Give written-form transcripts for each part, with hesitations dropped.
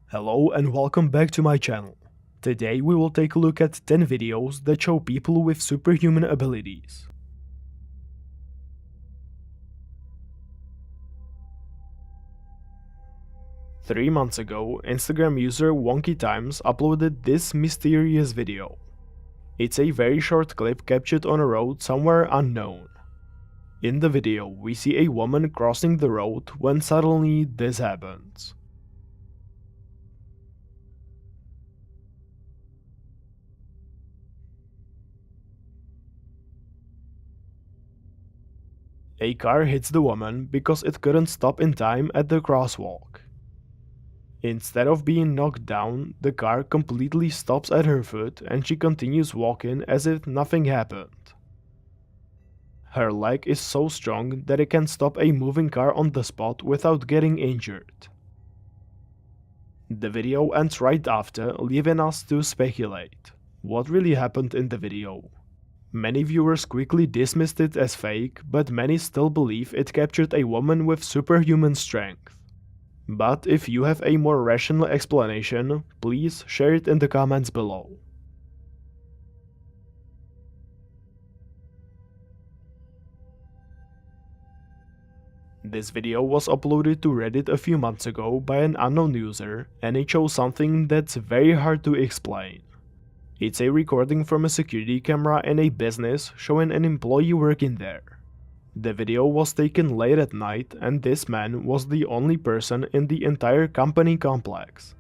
Hello and welcome back to my channel. Today we will take a look at 10 videos that show people with superhuman abilities. Three months ago, Instagram user Wonky Times uploaded this mysterious video. It's a very short clip captured on a road somewhere unknown. In the video, we see a woman crossing the road when suddenly this happens. A car hits the woman because it couldn't stop in time at the crosswalk. Instead of being knocked down, the car completely stops at her foot and she continues walking as if nothing happened. Her leg is so strong that it can stop a moving car on the spot without getting injured. The video ends right after, leaving us to speculate. What really happened in the video? Many viewers quickly dismissed it as fake, but many still believe it captured a woman with superhuman strength. But if you have a more rational explanation, please share it in the comments below. This video was uploaded to Reddit a few months ago by an unknown user, and it shows something that's very hard to explain. It's a recording from a security camera in a business showing an employee working there. The video was taken late at night and this man was the only person in the entire company complex.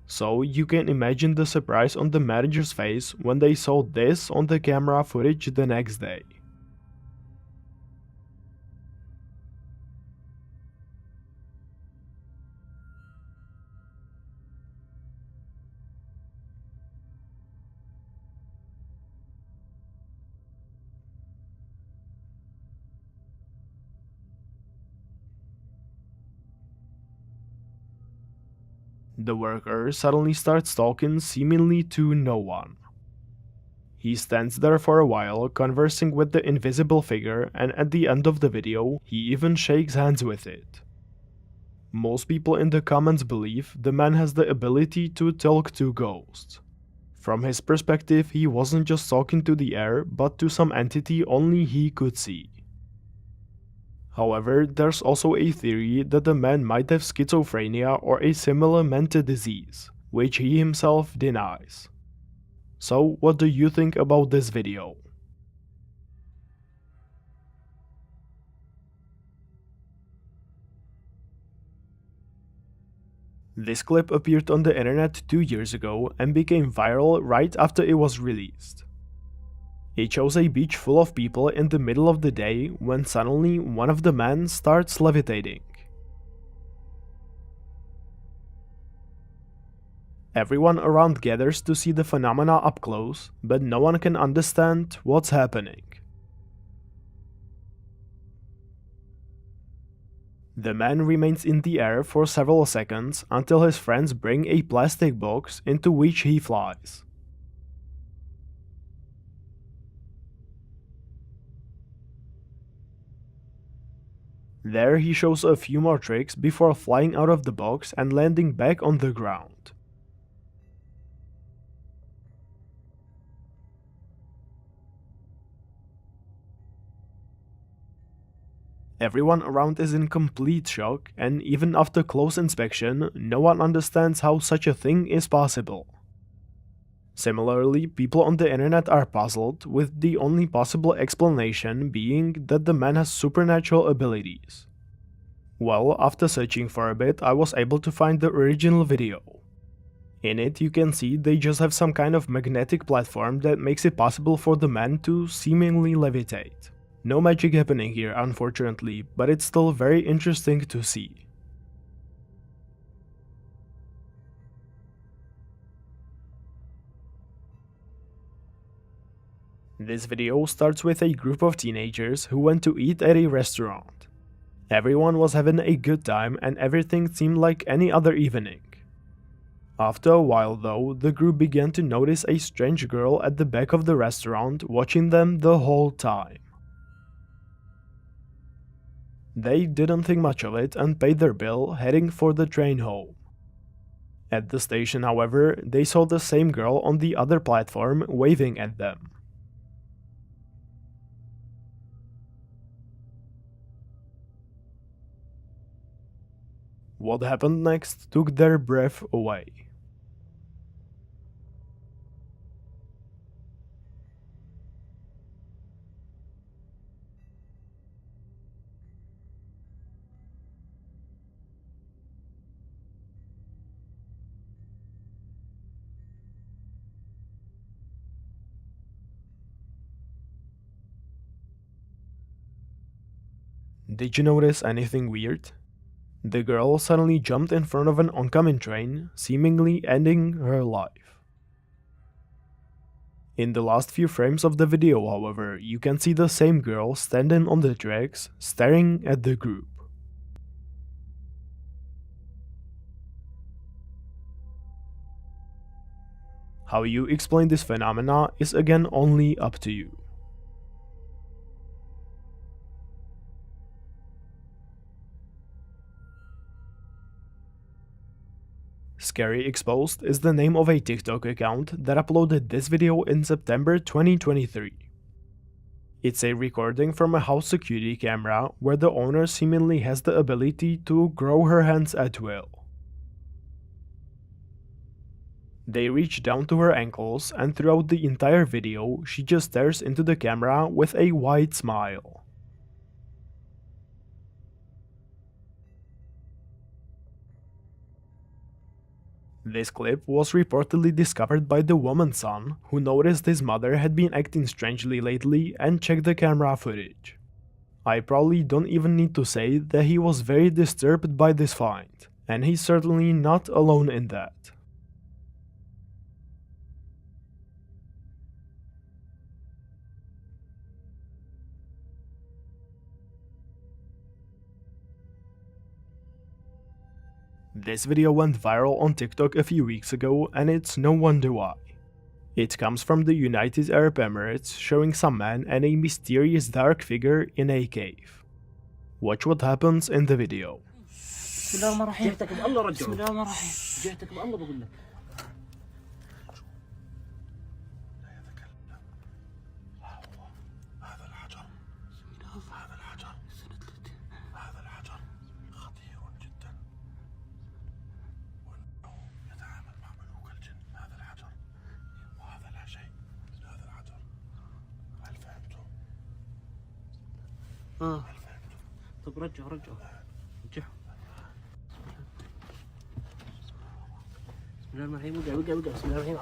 So you can imagine the surprise on the manager's face when they saw this on the camera footage the next day. The worker suddenly starts talking seemingly to no one. He stands there for a while conversing with the invisible figure, and at the end of the video, he even shakes hands with it. Most people in the comments believe the man has the ability to talk to ghosts. From his perspective, he wasn't just talking to the air, but to some entity only he could see. However, there's also a theory that the man might have schizophrenia or a similar mental disease, which he himself denies. So, what do you think about this video? This clip appeared on the internet 2 years ago and became viral right after it was released. It shows a beach full of people in the middle of the day when suddenly one of the men starts levitating. Everyone around gathers to see the phenomena up close, but no one can understand what's happening. The man remains in the air for several seconds until his friends bring a plastic box into which he flies. There he shows a few more tricks before flying out of the box and landing back on the ground. Everyone around is in complete shock, and even after close inspection, no one understands how such a thing is possible. Similarly, people on the internet are puzzled, with the only possible explanation being that the man has supernatural abilities. Well, after searching for a bit, I was able to find the original video. In it, you can see they just have some kind of magnetic platform that makes it possible for the man to seemingly levitate. No magic happening here, unfortunately, but it's still very interesting to see. This video starts with a group of teenagers who went to eat at a restaurant. Everyone was having a good time and everything seemed like any other evening. After a while though, the group began to notice a strange girl at the back of the restaurant watching them the whole time. They didn't think much of it and paid their bill, heading for the train home. At the station, however, they saw the same girl on the other platform waving at them. What happened next took their breath away. Did you notice anything weird? The girl suddenly jumped in front of an oncoming train, seemingly ending her life. In the last few frames of the video, however, you can see the same girl standing on the tracks, staring at the group. How you explain this phenomena is again only up to you. Scary Exposed is the name of a TikTok account that uploaded this video in September 2023. It's a recording from a house security camera where the owner seemingly has the ability to grow her hands at will. They reach down to her ankles, and throughout the entire video, she just stares into the camera with a wide smile. This clip was reportedly discovered by the woman's son, who noticed his mother had been acting strangely lately and checked the camera footage. I probably don't even need to say that he was very disturbed by this find, and he's certainly not alone in that. This video went viral on TikTok a few weeks ago, and it's no wonder why. It comes from the United Arab Emirates, showing some man and a mysterious dark figure in a cave. Watch what happens in the video. طب رجعه رجعه. بسم الله الرحمن الرحيم. وقع. بسم الله الرحمن الرحيم.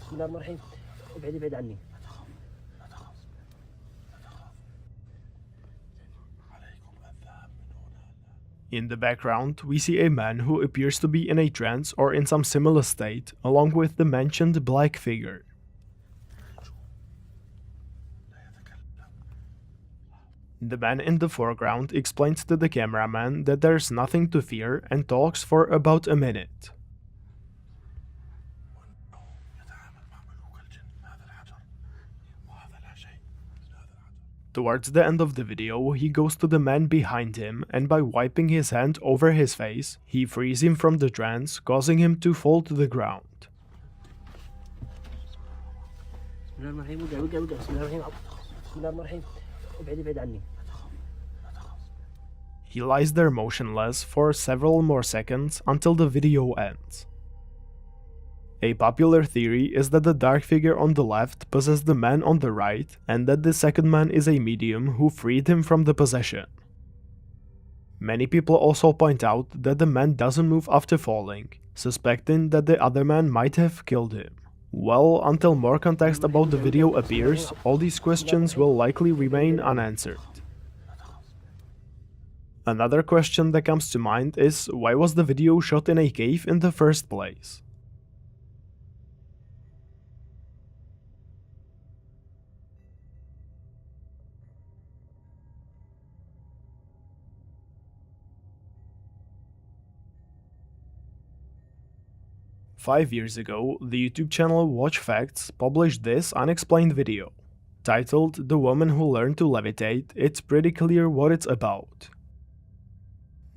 بسم الله الرحمن الرحيم. ابعد عني. In the background, we see a man who appears to be in a trance or in some similar state, along with the mentioned black figure. The man in the foreground explains to the cameraman that there's nothing to fear and talks for about a minute. Towards the end of the video, he goes to the man behind him, and by wiping his hand over his face, he frees him from the trance, causing him to fall to the ground. He lies there motionless for several more seconds until the video ends. A popular theory is that the dark figure on the left possessed the man on the right, and that the second man is a medium who freed him from the possession. Many people also point out that the man doesn't move after falling, suspecting that the other man might have killed him. Well, until more context about the video appears, all these questions will likely remain unanswered. Another question that comes to mind is, why was the video shot in a cave in the first place? Five years ago, the YouTube channel Watch Facts published this unexplained video. Titled The Woman Who Learned to Levitate, it's pretty clear what it's about.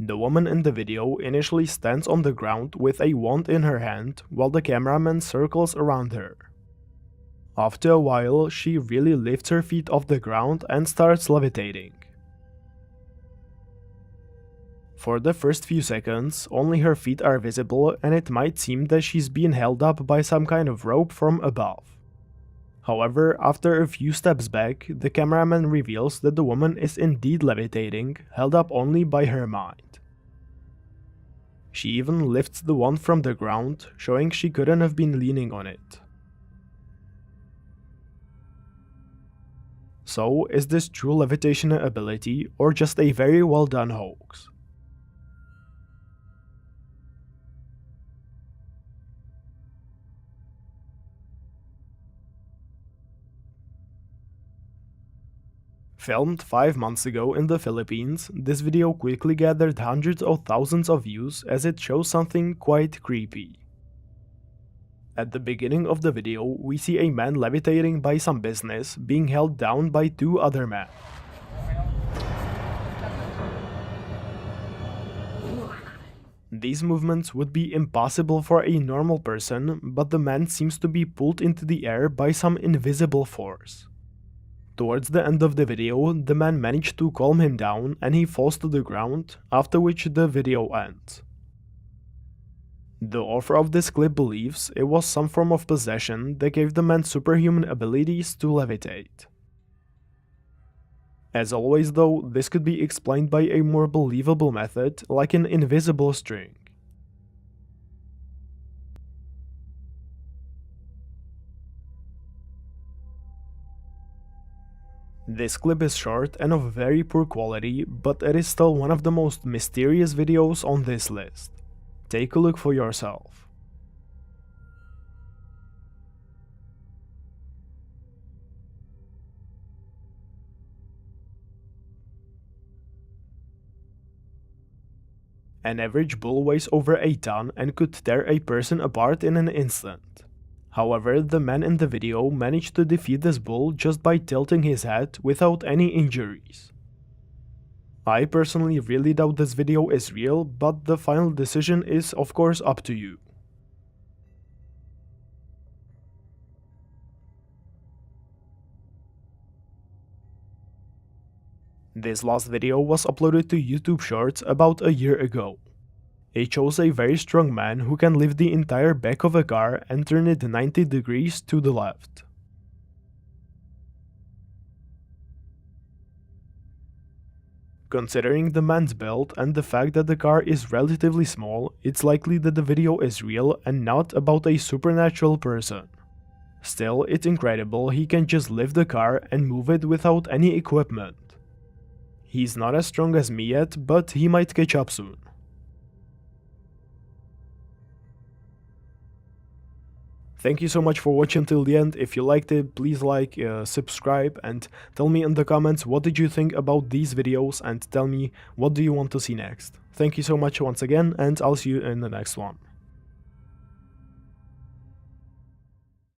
The woman in the video initially stands on the ground with a wand in her hand while the cameraman circles around her. After a while, she really lifts her feet off the ground and starts levitating. For the first few seconds, only her feet are visible and it might seem that she's being held up by some kind of rope from above. However, after a few steps back, the cameraman reveals that the woman is indeed levitating, held up only by her mind. She even lifts the wand from the ground, showing she couldn't have been leaning on it. So, is this true levitation ability or just a very well done hoax? Filmed 5 months ago in the Philippines, this video quickly gathered hundreds of thousands of views as it shows something quite creepy. At the beginning of the video, we see a man levitating by some business being held down by 2 other men. These movements would be impossible for a normal person, but the man seems to be pulled into the air by some invisible force. Towards the end of the video, the man managed to calm him down and he falls to the ground, after which the video ends. The author of this clip believes it was some form of possession that gave the man superhuman abilities to levitate. As always though, this could be explained by a more believable method, like an invisible string. This clip is short and of very poor quality, but it is still one of the most mysterious videos on this list. Take a look for yourself. An average bull weighs over a ton and could tear a person apart in an instant. However, the man in the video managed to defeat this bull just by tilting his head without any injuries. I personally really doubt this video is real, but the final decision is of course up to you. This last video was uploaded to YouTube Shorts about a year ago. It shows a very strong man who can lift the entire back of a car and turn it 90 degrees to the left. Considering the man's build and the fact that the car is relatively small, it's likely that the video is real and not about a supernatural person. Still, it's incredible he can just lift the car and move it without any equipment. He's not as strong as me yet, but he might catch up soon. Thank you so much for watching till the end. If you liked it, please like, subscribe, and tell me in the comments what did you think about these videos and tell me what do you want to see next. Thank you so much once again, and I'll see you in the next one.